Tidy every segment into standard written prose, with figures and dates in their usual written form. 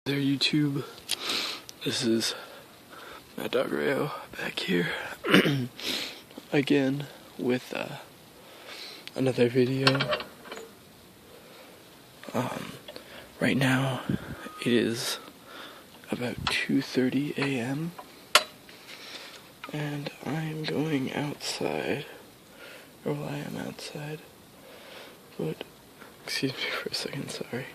There, YouTube. This is my dog Rayo back here again with another video. Right now it is about 2:30 a.m. and I'm going outside, or well, I am outside, but excuse me for a second, sorry.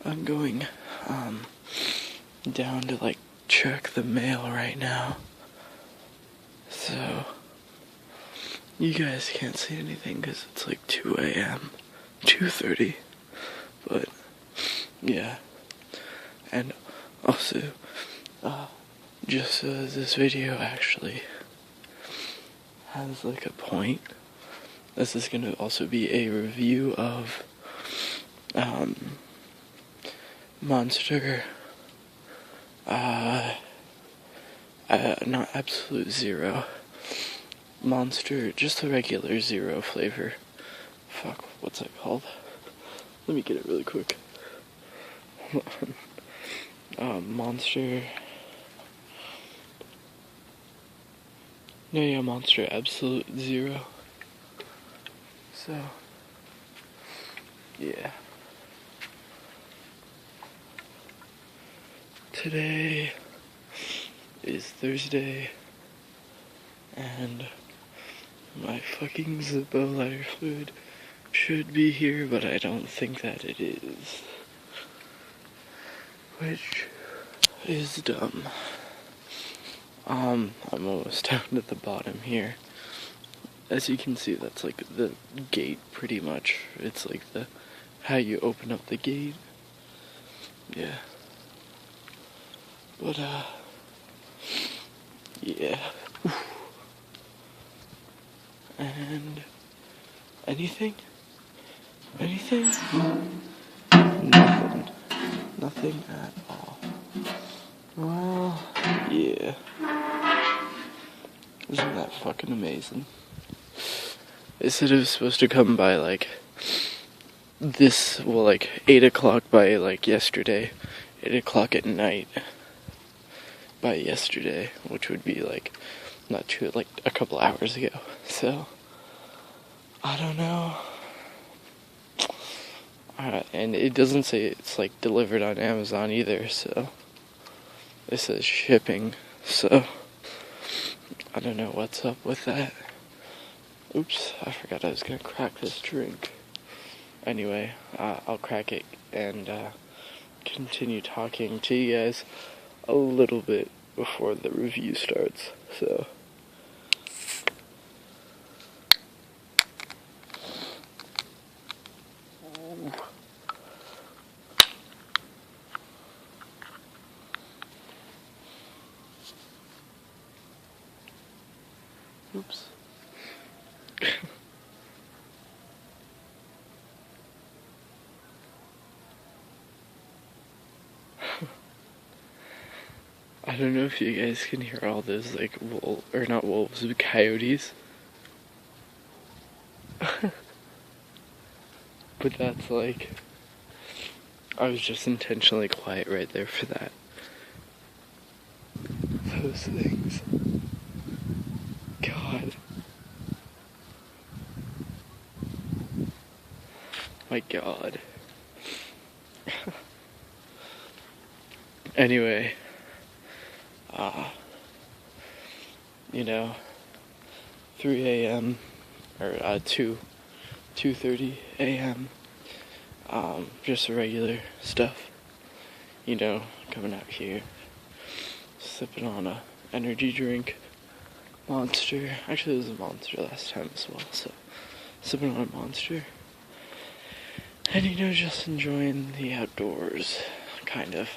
I'm going down to like check the mail right now, so you guys can't see anything because it's like 2 a.m. 2:30, but yeah. And also just so this video actually has like a point, this is gonna also be a review of Monster, not Absolute Zero, Monster, just the regular zero flavor. Fuck, what's that called? Let me get it really quick. Hold on. Monster. No, yeah, Monster Absolute Zero. So, yeah. Today is Thursday, and my fucking Zippo lighter fluid should be here, but I don't think that it is, which is dumb. I'm almost down at the bottom here. As you can see, that's like the gate pretty much. It's like how you open up the gate. Yeah. But, yeah. And, anything? Anything? Nothing. Nothing at all. Well, yeah. Isn't that fucking amazing? They said it was supposed to come by, like, 8 o'clock by, like, yesterday. 8 o'clock at night. By yesterday, which would be like a couple hours ago. So I don't know. And it doesn't say it's like delivered on Amazon either, so it says shipping, so I don't know what's up with that. Oops, I forgot I was gonna crack this drink. Anyway, I'll crack it and continue talking to you guys a little bit before the review starts, so. Oops. I don't know if you guys can hear all those, like, not wolves, but coyotes. But that's like, I was just intentionally quiet right there for that. Those things. God. My God. Anyway. 3 a.m. or 2:30 a.m. Just regular stuff. Coming out here, sipping on a energy drink, Monster. Actually, it was a Monster last time as well, so sipping on a Monster. And just enjoying the outdoors, kind of.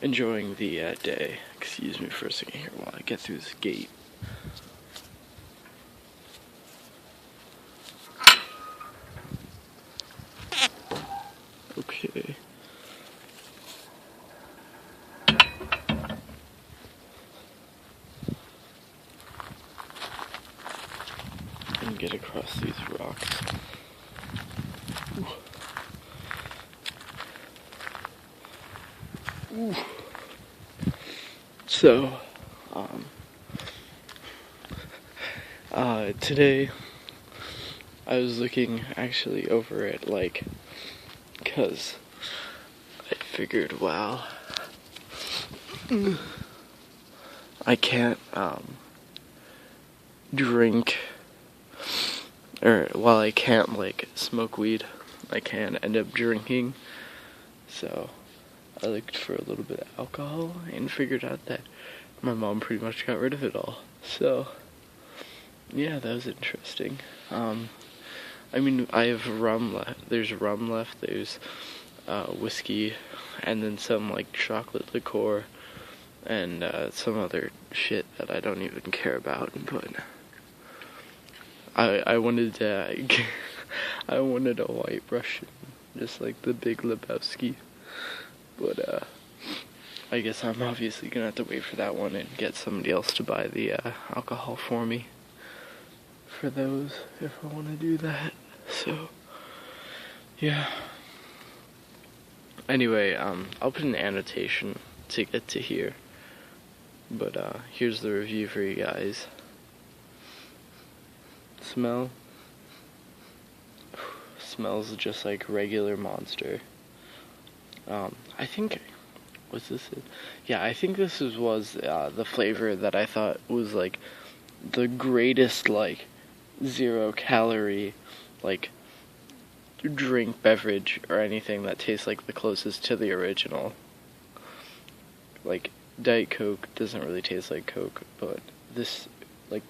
Enjoying the day. Excuse me for a second here while I get through this gate. Okay. And get across these rocks. Ooh. So, today I was looking actually over it, like, cause I figured, wow, I can't, drink, or while I can't, like, smoke weed, I can end up drinking. So I looked for a little bit of alcohol and figured out that my mom pretty much got rid of it all. So yeah, that was interesting. I mean, I have rum left. There's rum left. There's whiskey, and then some like chocolate liqueur, and some other shit that I don't even care about. But I wanted to, I wanted a White Russian, just like the Big Lebowski. But I guess I'm obviously gonna have to wait for that one and get somebody else to buy the alcohol for me for those if I want to do that. So yeah. Anyway, I'll put an annotation to get to here. But here's the review for you guys. Smell. Smells just like regular Monster. I think, what's this? Yeah, I think this was the flavor that I thought was like the greatest, like 0-calorie, like drink, beverage, or anything that tastes like the closest to the original. Like Diet Coke doesn't really taste like Coke, but this, like,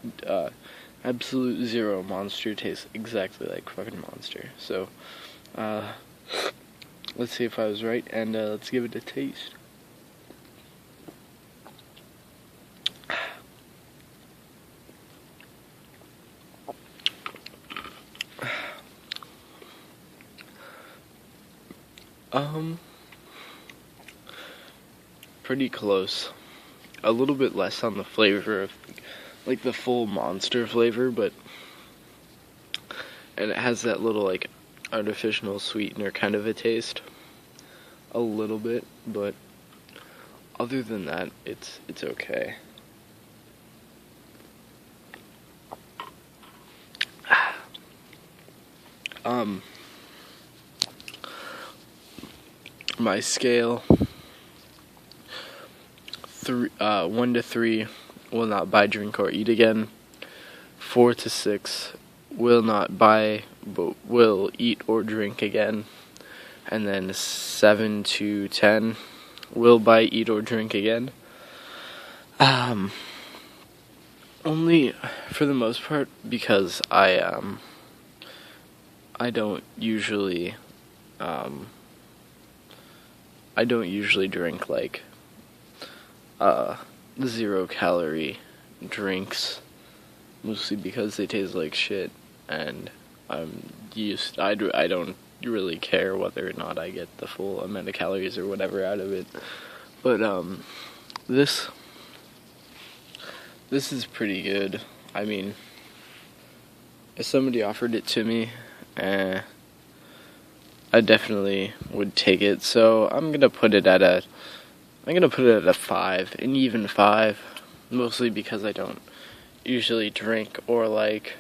Absolute Zero Monster tastes exactly like fucking Monster. So, let's see if I was right, and let's give it a taste. Pretty close. A little bit less on the flavor of, like, the full Monster flavor, but, and it has that little, like, artificial sweetener kind of a taste. A little bit, but other than that, it's okay. My scale, 1 to 3, will not buy, drink, or eat again. 4 to 6, will not buy, but will eat or drink again. And then 7 to 10, will buy, eat, or drink again. Only for the most part because I don't usually drink like 0-calorie drinks, mostly because they taste like shit, and I don't really care whether or not I get the full amount of calories or whatever out of it. But this is pretty good. I mean, if somebody offered it to me, I definitely would take it. So I'm gonna put it at a 5, an even 5, mostly because I don't usually drink or like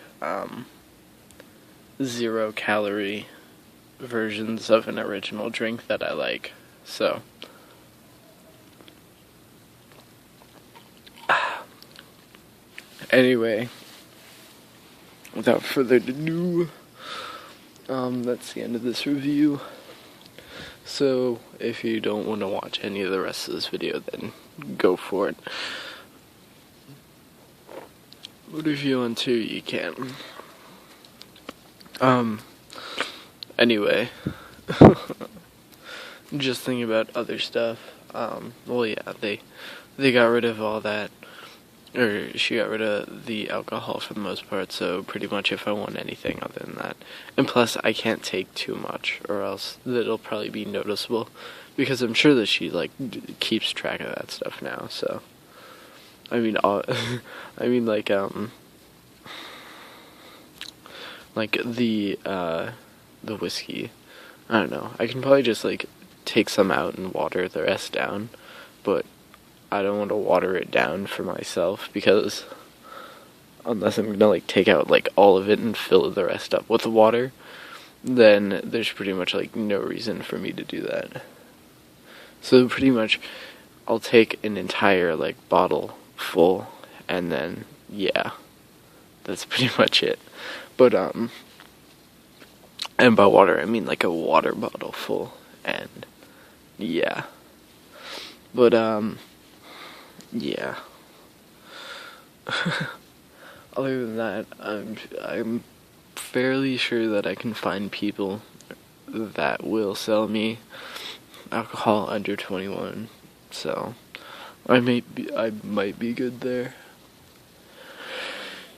0-calorie versions of an original drink that I like. So anyway, without further ado, that's the end of this review. So if you don't want to watch any of the rest of this video, then go for it. But if you want to, you can. Anyway, just thinking about other stuff. Well, yeah, they got rid of all that, or she got rid of the alcohol for the most part, so pretty much if I want anything other than that. And plus, I can't take too much, or else it'll probably be noticeable, because I'm sure that she, like, keeps track of that stuff now, so. I mean, like the whiskey, I don't know, I can probably just, like, take some out and water the rest down, but I don't want to water it down for myself, because unless I'm gonna take out all of it and fill the rest up with water, then there's pretty much no reason for me to do that. So pretty much I'll take an entire bottle full, and then yeah, that's pretty much it. But and by water I mean a water bottle full, and yeah. But yeah. Other than that, I'm fairly sure that I can find people that will sell me alcohol under 21, so I might be good there.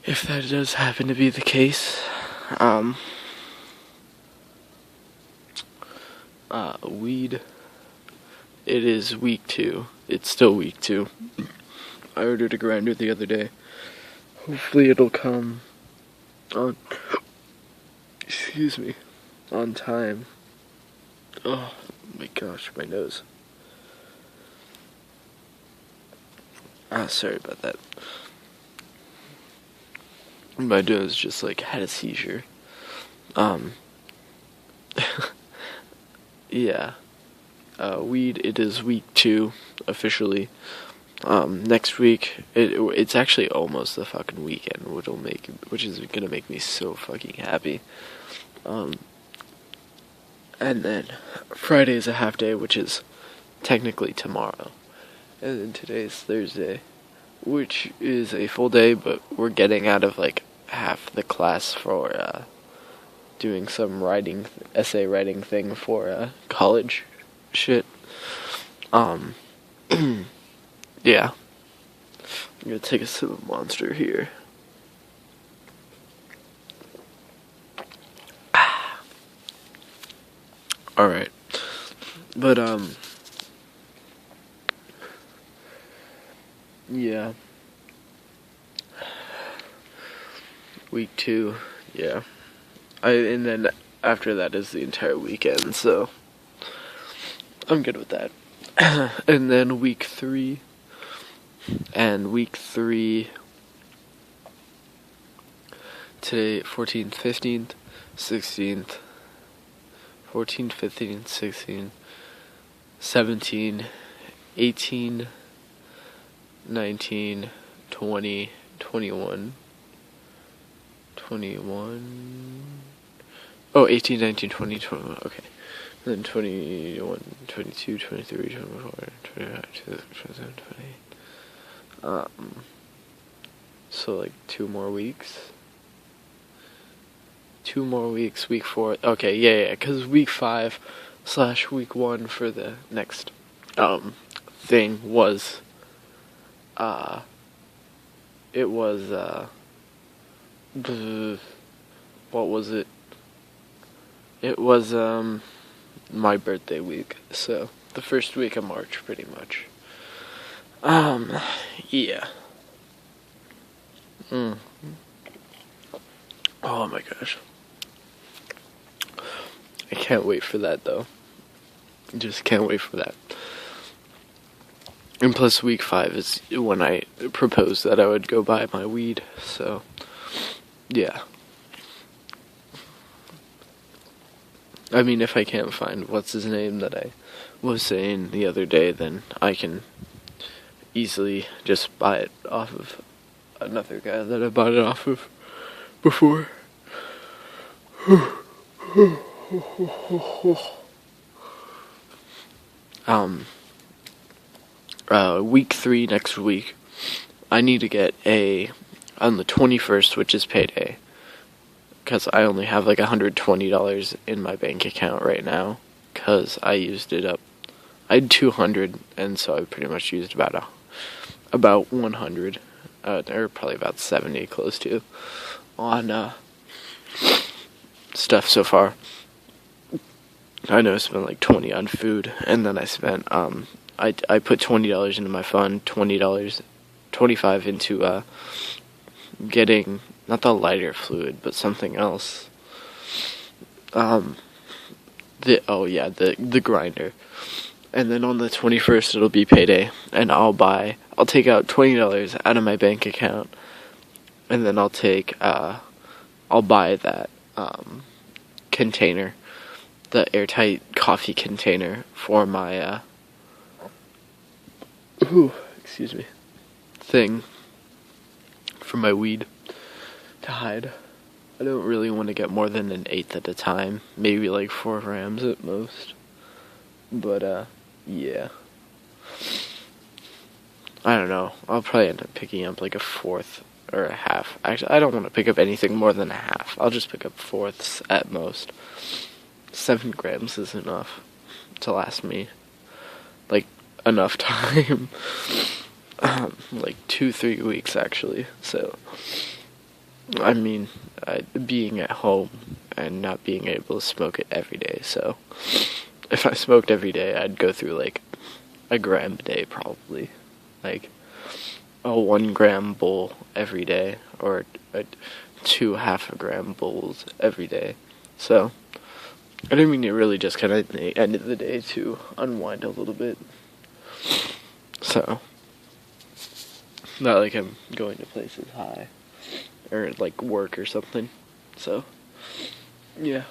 If that does happen to be the case, weed, it is week 2. It's still week 2. I ordered a grinder the other day. Hopefully it'll come on, on time. Oh my gosh, my nose. Sorry about that. My nose just had a seizure. Yeah. Weed, it is week 2, officially. Next week, it's actually almost the fucking weekend, which is gonna make me so fucking happy. And then Friday is a half day, which is technically tomorrow. And then today's Thursday, which is a full day, but we're getting out of half the class for doing some essay writing thing for college shit. Yeah. I'm gonna take a sip of Monster here. Alright. But, yeah. Week 2, yeah. And then after that is the entire weekend, so I'm good with that. And then week 3, today, 14th, 15th, 16th, 14th, 15th, 16th, 17, 18, 19, 20, 21, 18, 19, 20, 21, okay. And then 21, 22, 23, 24, 25, 27, 28. So 2 more weeks. 2 more weeks, week 4. Okay, yeah, because week 5 / week 1 for the next thing was it was what was it? It was my birthday week, so the first week of March, pretty much. Yeah. Oh my gosh. I can't wait for that, though. Just can't wait for that. And plus week 5 is when I proposed that I would go buy my weed, so yeah. I mean, if I can't find what's his name that I was saying the other day, then I can easily just buy it off of another guy that I bought it off of before. Week 3 next week, I need to get on the 21st, which is payday, because I only have $120 in my bank account right now, because I used it up. I had 200, and so I pretty much used about 100, or probably about 70, close to, on stuff so far. I know I spent 20 on food, and then I spent I put $20 into my fund, $25 into getting not the lighter fluid, but something else. the grinder. And then on the 21st it'll be payday, and I'll take out $20 out of my bank account, and then I'll buy that container, the airtight coffee container for my excuse me, thing for my weed to hide. I don't really want to get more than an eighth at a time, maybe like 4 grams at most. But yeah. I don't know. I'll probably end up picking up like a fourth or a half. Actually, I don't want to pick up anything more than a half. I'll just pick up fourths at most. 7 grams is enough to last me like enough time. Like 2-3 weeks actually. So I mean, being at home and not being able to smoke it every day. So if I smoked every day, I'd go through like a gram a day probably. Like a 1 gram bowl every day, or 2 half-a-gram bowls every day. So I don't mean it really just kind of at the end of the day to unwind a little bit. So not like I'm going to places high or like work or something. So yeah.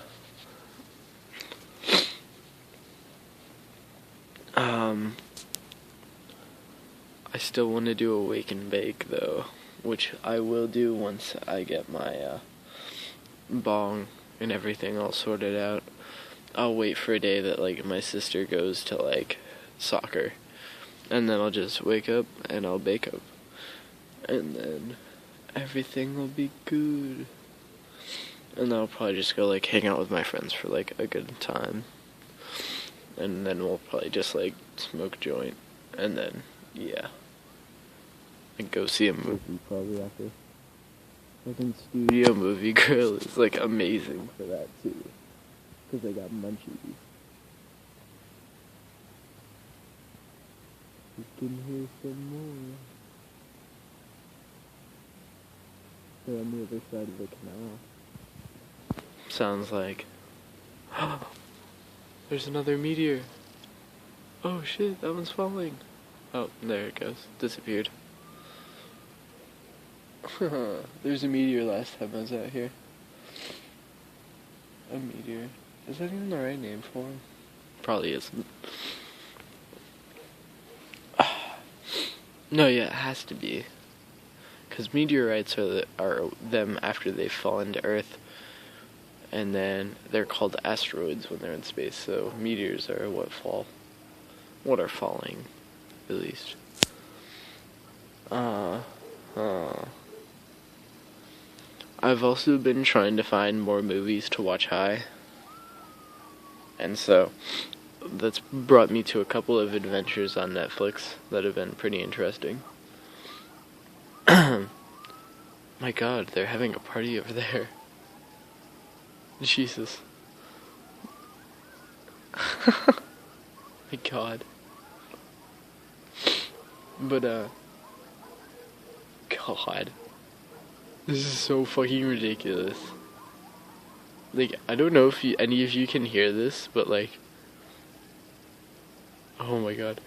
I still want to do a wake and bake though, which I will do once I get my bong and everything all sorted out. I'll wait for a day that like my sister goes to like soccer, and then I'll just wake up and I'll bake up, and then everything will be good. And then I'll probably just go like hang out with my friends for like a good time, and then we'll probably just like smoke a joint, and then yeah, and go see a movie probably after. Fucking Studio Movie Grill is like amazing for that too, because they got munchies. You can hear some more. They're on the other side of the canal. Sounds like... There's another meteor. Oh shit, that one's falling. Oh, there it goes. Disappeared. There's a meteor last time I was out here. A meteor. Is that even the right name for him? Probably isn't. No, yeah, it has to be. Because meteorites are them after they fall into Earth. And then they're called asteroids when they're in space. So meteors are what are falling, at least. I've also been trying to find more movies to watch high. And so that's brought me to a couple of adventures on Netflix that have been pretty interesting. My god, they're having a party over there. Jesus. My god. But, God. This is so fucking ridiculous. Like, I don't know if any of you can hear this, but like... Oh my god.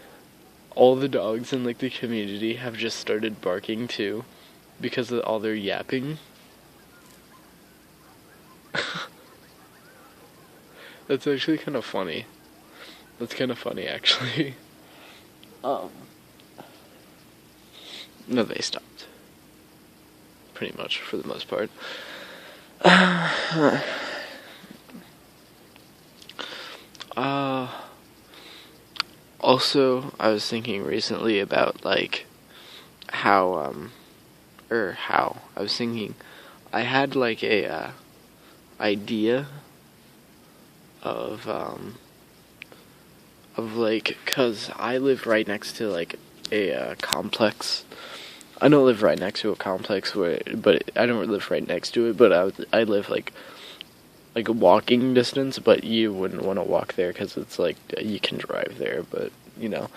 All the dogs in like the community have just started barking too, because of all their yapping. That's actually kind of funny. That's kind of funny, actually. No, they stopped. Pretty much, for the most part. Also, I was thinking recently about, like, how, I was thinking, I had, like, a, idea of like, cause I live right next to, like, a, complex. I don't live right next to a complex but I don't live right next to it, but I live, like a walking distance, but you wouldn't want to walk there, cause it's, like, you can drive there, but, you know,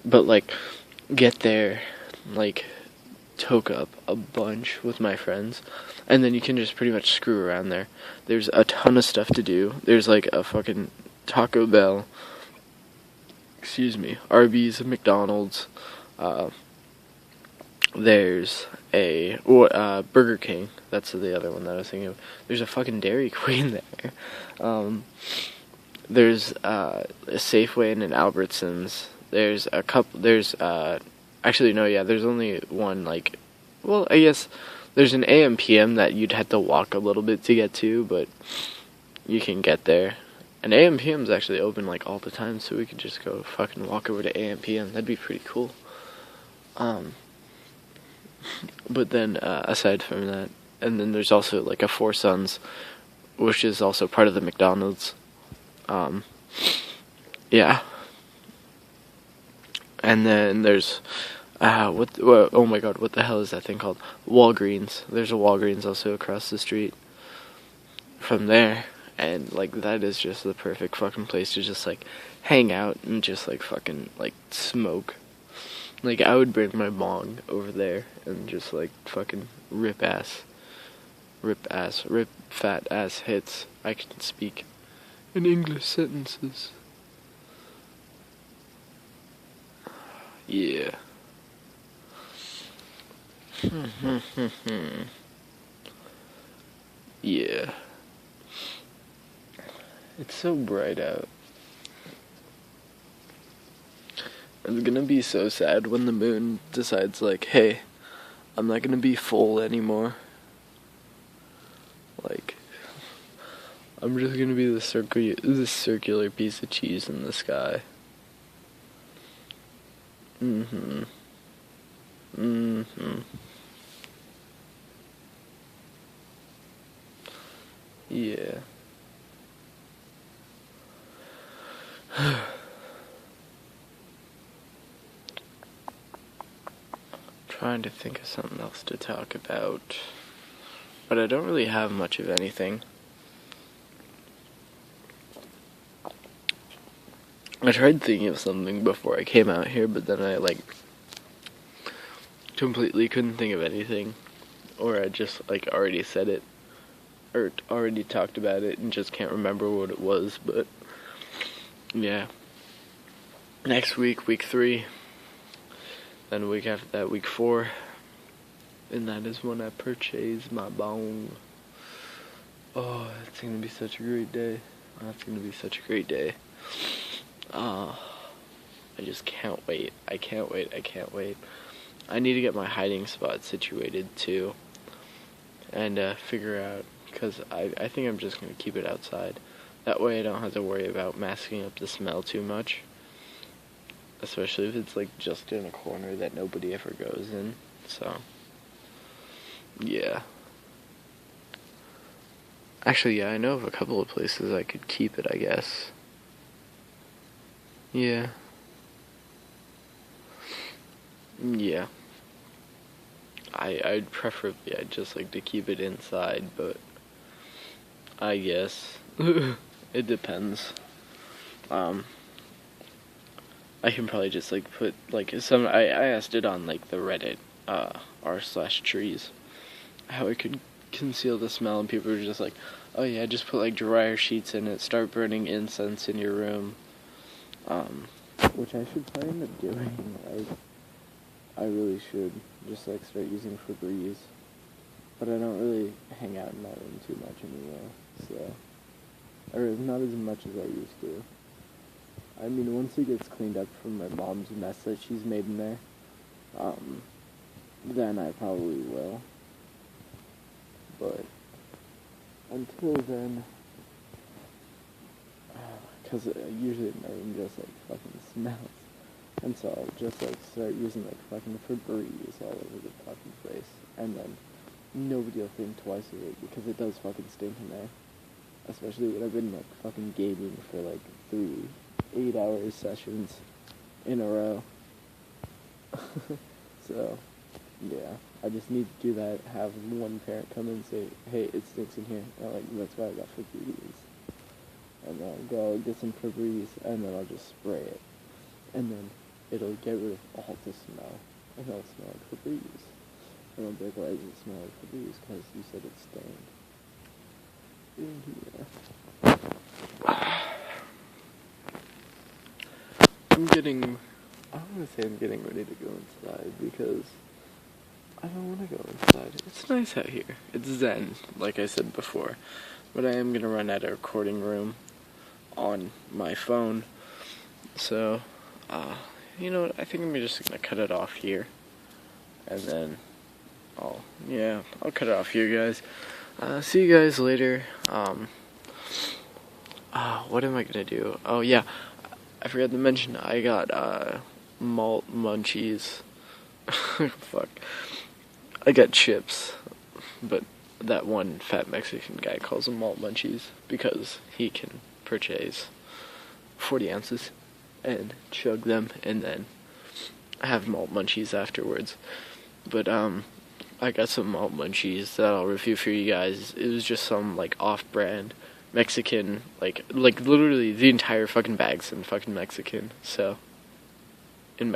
but, like, get there, like, toke up a bunch with my friends, and then you can just pretty much screw around there. There's a ton of stuff to do. There's like a fucking Taco Bell, Arby's, McDonald's, there's a Burger King. That's the other one that I was thinking of. There's a fucking Dairy Queen there. There's a Safeway and an Albertsons. There's a couple. There's actually no, yeah. There's only one. Like, well, I guess there's an AM PM that you'd have to walk a little bit to get to, but you can get there. And AM PM's actually open like all the time, so we could just go fucking walk over to AM PM. That'd be pretty cool. But then aside from that, and then there's also like a Four Sons, which is also part of the McDonald's. Yeah. And then there's oh my god, what the hell is that thing called? Walgreens. There's a Walgreens also across the street from there, and like that is just the perfect fucking place to just like hang out and just like fucking like smoke. Like I would bring my bong over there and just like fucking rip fat ass hits. I can speak in English sentences. Yeah. Yeah. It's so bright out. It's gonna be so sad when the moon decides, like, hey, I'm not gonna be full anymore. Like, I'm just gonna be this circular piece of cheese in the sky. Yeah. Trying to think of something else to talk about, but I don't really have much of anything. I tried thinking of something before I came out here, but then I like completely couldn't think of anything, or I just like already said it or already talked about it and just can't remember what it was. But yeah, next week, week 3, then a week after that, week 4, and that is when I purchase my bong. Oh, it's gonna be such a great day. That's gonna be such a great day. I just can't wait. I can't wait. I need to get my hiding spot situated too, and figure out, because I think I'm just gonna keep it outside. That way I don't have to worry about masking up the smell too much. Especially if it's like just in a corner that nobody ever goes in. So, yeah. Actually, yeah, I know of a couple of places I could keep it, I guess. Yeah. Yeah. I'd preferably, I'd just like to keep it inside, but I guess it depends. I can probably just like put like I asked it on like the Reddit r/trees how I could conceal the smell, and people were just like, oh yeah, just put like dryer sheets in it, start burning incense in your room, which I should probably end up doing. I really should just like start using Febreze, but I don't really hang out in my room too much anymore, so, or not as much as I used to. I mean, once it gets cleaned up from my mom's mess that she's made in there, then I probably will. But until then, because usually my room just like fucking smells, and so I'll just like start using like fucking Febreze all over the fucking place, and then nobody will think twice of it because it does fucking stink in there. Especially when I've been like fucking gaming for like 3 8-hour sessions in a row. So, yeah, I just need to do that, have one parent come in and say, hey, it stinks in here, and I'm like, that's why I got Febreze. And then I'll go get some Febreze, and then I'll just spray it. And then it'll get rid of all the smell, and it'll smell like Febreze. And I'll be like, why does it smell like Febreze? Because you said it stained. Yeah. I'm getting ready to go inside because I don't want to go inside. It's nice out here. It's zen, like I said before. But I am going to run out of recording room on my phone. So, you know what? I think I'm just going to cut it off here. And then, I'll cut it off here, guys. See you guys later. What am I going to do? Oh, yeah. I forgot to mention, I got, malt munchies. Fuck. I got chips, but that one fat Mexican guy calls them malt munchies because he can purchase 40 ounces and chug them and then have malt munchies afterwards. But I got some malt munchies that I'll review for you guys. It was just some like off-brand Mexican, like literally the entire fucking bag's in fucking Mexican. So in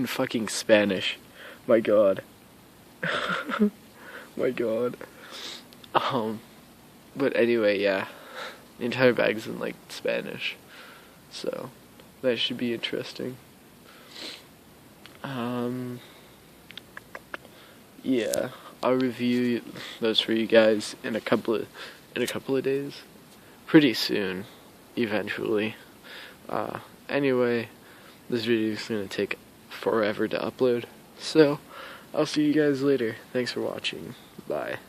fucking Spanish. My god. My god. But anyway, yeah. The entire bag's in, like, Spanish. So, that should be interesting. Yeah. I'll review those for you guys in a couple of days. Pretty soon. Eventually. Anyway, this video is gonna take forever to upload. So, I'll see you guys later. Thanks for watching. Bye.